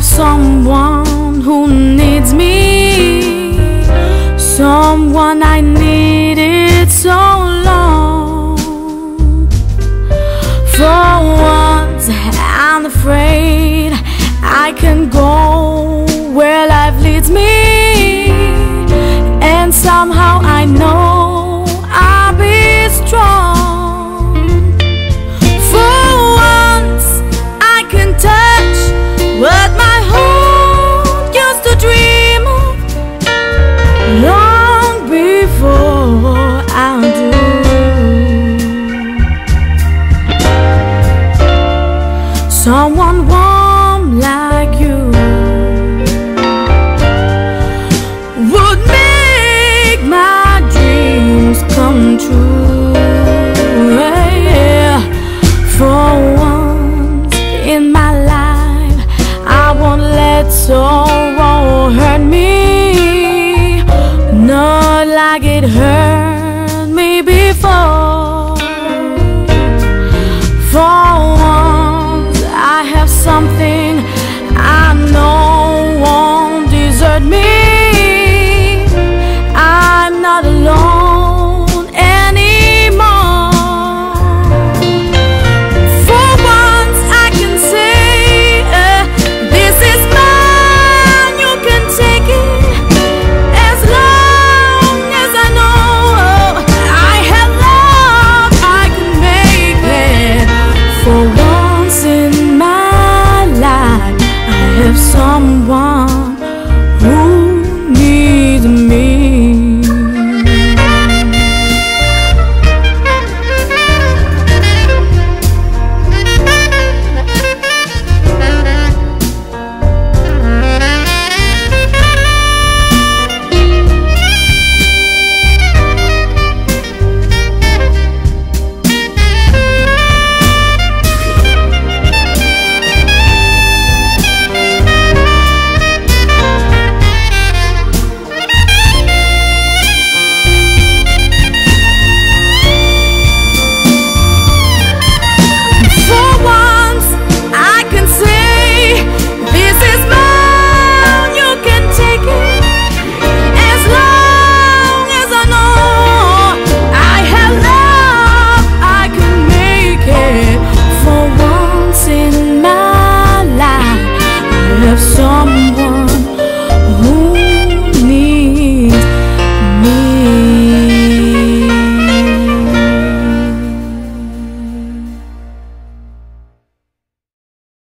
have someone who needs me, someone I needed so long. For once I'm afraid I can go where life leads me, and somehow I know I'll be strong. For once I can touch what my heart used to dream of long before I do. Someone warm like you would make my dreams come true. Yeah. For once in my life I won't let sorrow hurt me, not like it hurt